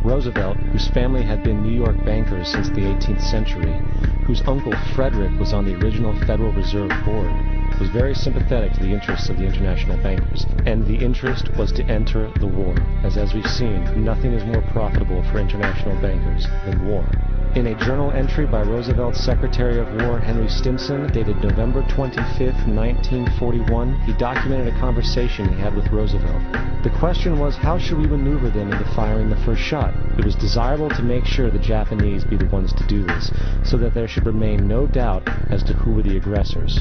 Roosevelt, whose family had been New York bankers since the 18th century, whose uncle Frederick was on the original Federal Reserve Board, was very sympathetic to the interests of the international bankers, and the interest was to enter the war, as we've seen, nothing is more profitable for international bankers than war. In a journal entry by Roosevelt's Secretary of War Henry Stimson, dated November 25, 1941, he documented a conversation he had with Roosevelt. The question was, how should we maneuver them into firing the first shot? It was desirable to make sure the Japanese be the ones to do this, so that there should remain no doubt as to who were the aggressors.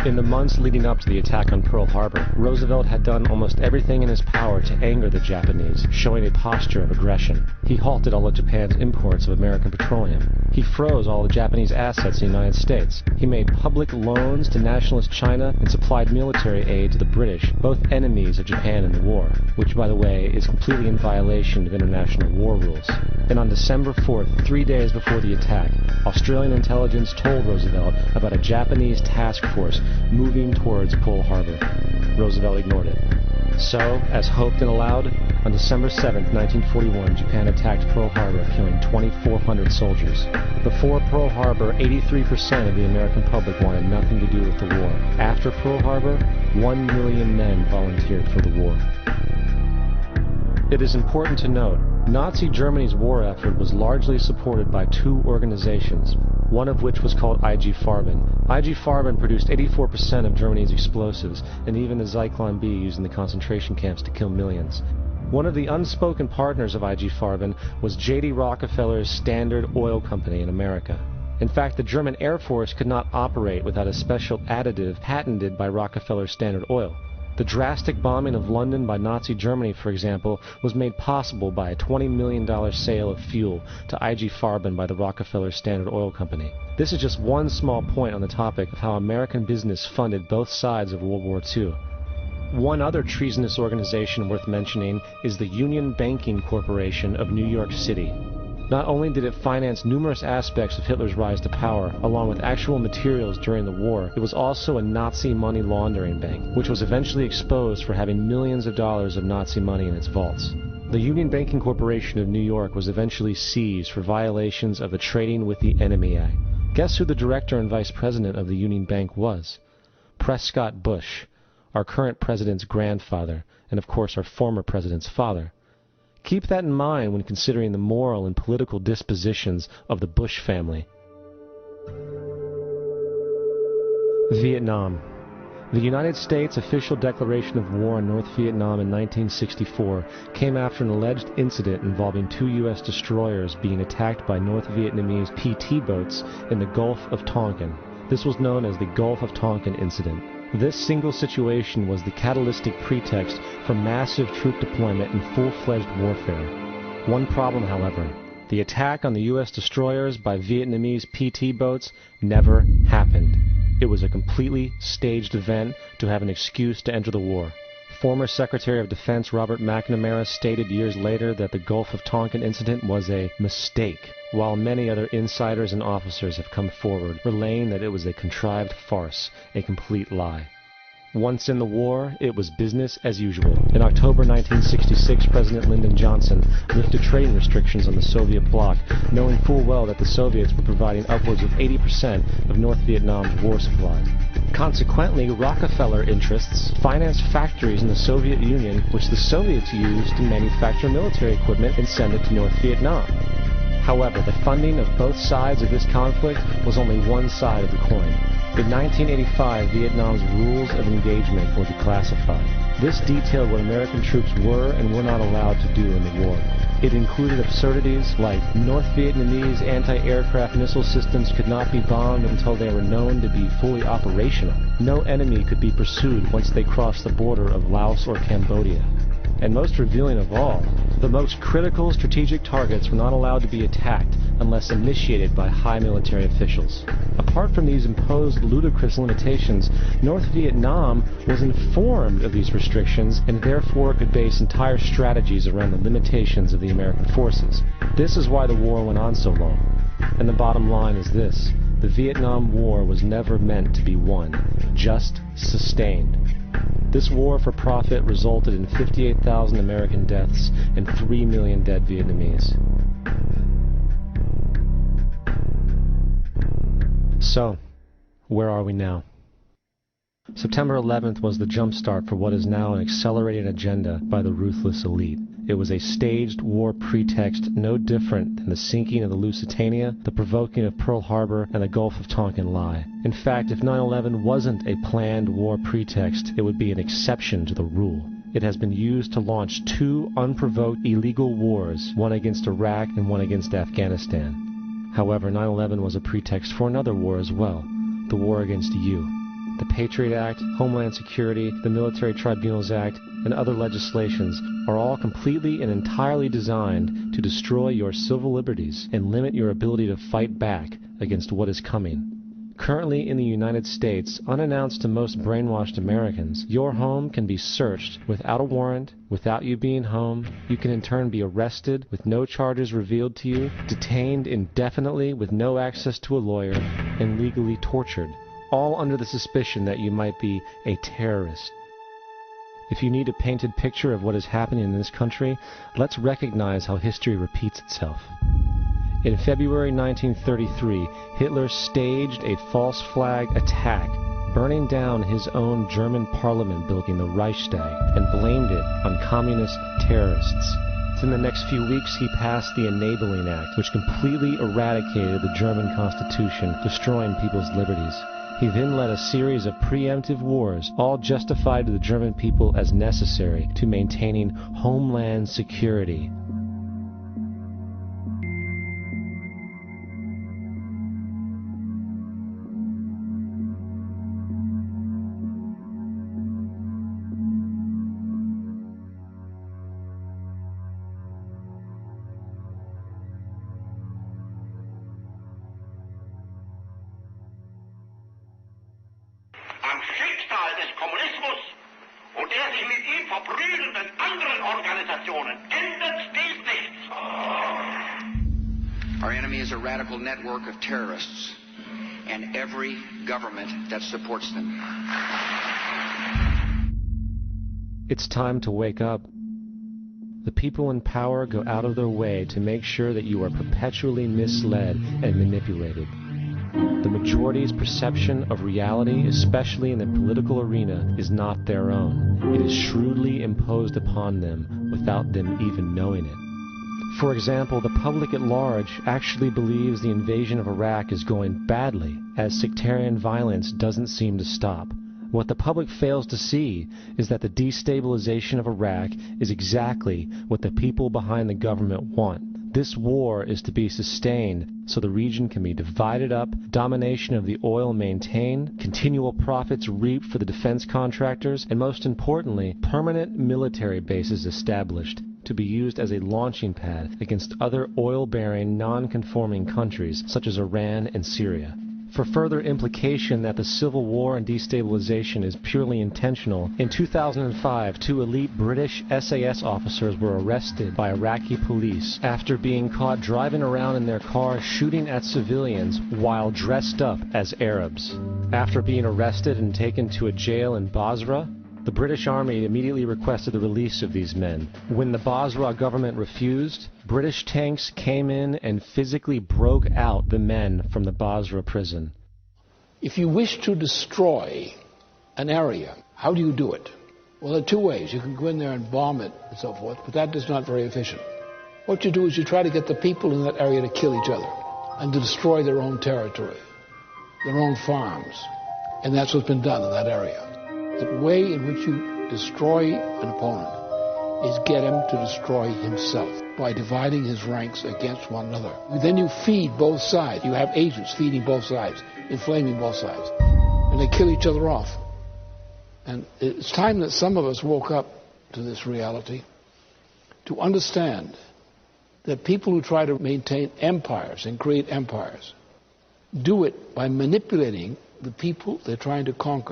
In the months leading up to the attack on Pearl Harbor, Roosevelt had done almost everything in his power to anger the Japanese, showing a posture of aggression. He halted all of Japan's imports of American petroleum. He froze all the Japanese assets in the United States. He made public loans to nationalist China and supplied military aid to the British, both enemies of Japan in the war, which, by the way, is completely in violation of international war rules. And on December 4th, 3 days before the attack, Australian intelligence told Roosevelt about a Japanese task force moving towards Pearl Harbor. Roosevelt ignored it. So, as hoped and allowed, on December 7, 1941, Japan attacked Pearl Harbor, killing 2,400 soldiers. Before Pearl Harbor, 83% of the American public wanted nothing to do with the war. After Pearl Harbor, 1 million men volunteered for the war. It is important to note, Nazi Germany's war effort was largely supported by two organizations, one of which was called IG Farben. IG Farben produced 84% of Germany's explosives, and even the Zyklon B used in the concentration camps to kill millions. One of the unspoken partners of IG Farben was J.D. Rockefeller's Standard Oil Company in America. In fact, the German Air Force could not operate without a special additive patented by Rockefeller's Standard Oil. The drastic bombing of London by Nazi Germany, for example, was made possible by a $20 million sale of fuel to IG Farben by the Rockefeller Standard Oil Company. This is just one small point on the topic of how American business funded both sides of World War II. One other treasonous organization worth mentioning is the Union Banking Corporation of New York City. Not only did it finance numerous aspects of Hitler's rise to power, along with actual materials during the war, it was also a Nazi money laundering bank, which was eventually exposed for having millions of dollars of Nazi money in its vaults. The Union Banking Corporation of New York was eventually seized for violations of the Trading with the Enemy Act. Guess who the director and vice president of the Union Bank was? Prescott Bush, our current president's grandfather, and of course our former president's father. Keep that in mind when considering the moral and political dispositions of the Bush family. Vietnam. The United States' official declaration of war on North Vietnam in 1964 came after an alleged incident involving two U.S. destroyers being attacked by North Vietnamese PT boats in the Gulf of Tonkin. This was known as the Gulf of Tonkin Incident. This single situation was the catalytic pretext for massive troop deployment and full-fledged warfare. One problem, however, the attack on the U.S. destroyers by Vietnamese PT boats never happened. It was a completely staged event to have an excuse to enter the war. Former Secretary of Defense Robert McNamara stated years later that the Gulf of Tonkin incident was a mistake, while many other insiders and officers have come forward, relaying that it was a contrived farce, a complete lie. Once in the war, it was business as usual. In October 1966, President Lyndon Johnson lifted trading restrictions on the Soviet bloc, knowing full well that the Soviets were providing upwards of 80% of North Vietnam's war supplies. Consequently, Rockefeller interests financed factories in the Soviet Union, which the Soviets used to manufacture military equipment and send it to North Vietnam. However, the funding of both sides of this conflict was only one side of the coin. In 1985, Vietnam's rules of engagement were declassified. This detailed what American troops were and were not allowed to do in the war. It included absurdities like North Vietnamese anti-aircraft missile systems could not be bombed until they were known to be fully operational. No enemy could be pursued once they crossed the border of Laos or Cambodia. And most revealing of all, the most critical strategic targets were not allowed to be attacked unless initiated by high military officials. Apart from these imposed ludicrous limitations, North Vietnam was informed of these restrictions and therefore could base entire strategies around the limitations of the American forces. This is why the war went on so long. And the bottom line is this: the Vietnam War was never meant to be won, just sustained. This war for profit resulted in 58,000 American deaths and 3 million dead Vietnamese. So, where are we now? September 11th was the jumpstart for what is now an accelerated agenda by the ruthless elite. It was a staged war pretext no different than the sinking of the Lusitania, the provoking of Pearl Harbor, and the Gulf of Tonkin lie. In fact, if 9/11 wasn't a planned war pretext, it would be an exception to the rule. It has been used to launch 2 unprovoked illegal wars, one against Iraq and one against Afghanistan. However, 9/11 was a pretext for another war as well, the war against you. The Patriot Act, Homeland Security, the Military Tribunals Act, and other legislations are all completely and entirely designed to destroy your civil liberties and limit your ability to fight back against what is coming. Currently in the United States, unannounced to most brainwashed Americans, your home can be searched without a warrant, without you being home. You can in turn be arrested with no charges revealed to you, detained indefinitely with no access to a lawyer, and legally tortured, all under the suspicion that you might be a terrorist. If you need a painted picture of what is happening in this country, let's recognize how history repeats itself. In February 1933, Hitler staged a false flag attack, burning down his own German parliament building, the Reichstag, and blamed it on communist terrorists. Within the next few weeks, he passed the Enabling Act, which completely eradicated the German Constitution, destroying people's liberties. He then led a series of preemptive wars, all justified to the German people as necessary to maintaining homeland security. Our enemy is a radical network of terrorists and every government that supports them. It's time to wake up. The people in power go out of their way to make sure that you are perpetually misled and manipulated. The majority's perception of reality, especially in the political arena, is not their own. It is shrewdly imposed upon them without them even knowing it. For example, the public at large actually believes the invasion of Iraq is going badly, as sectarian violence doesn't seem to stop. What the public fails to see is that the destabilization of Iraq is exactly what the people behind the government want. This war is to be sustained so the region can be divided up, domination of the oil maintained, continual profits reaped for the defense contractors, and most importantly, permanent military bases established to be used as a launching pad against other oil-bearing, non-conforming countries such as Iran and Syria. For further implication that the civil war and destabilization is purely intentional, in 2005, 2 elite British SAS officers were arrested by Iraqi police after being caught driving around in their car shooting at civilians while dressed up as Arabs. After being arrested and taken to a jail in Basra, the British Army immediately requested the release of these men. When the Basra government refused, British tanks came in and physically broke out the men from the Basra prison. If you wish to destroy an area, how do you do it? Well, there are 2 ways. You can go in there and bomb it and so forth, but that is not very efficient. What you do is you try to get the people in that area to kill each other and to destroy their own territory, their own farms. And that's what's been done in that area. The way in which you destroy an opponent is get him to destroy himself by dividing his ranks against one another. Then you feed both sides. You have agents feeding both sides, inflaming both sides. And they kill each other off. And it's time that some of us woke up to this reality, to understand that people who try to maintain empires and create empires do it by manipulating the people they're trying to conquer.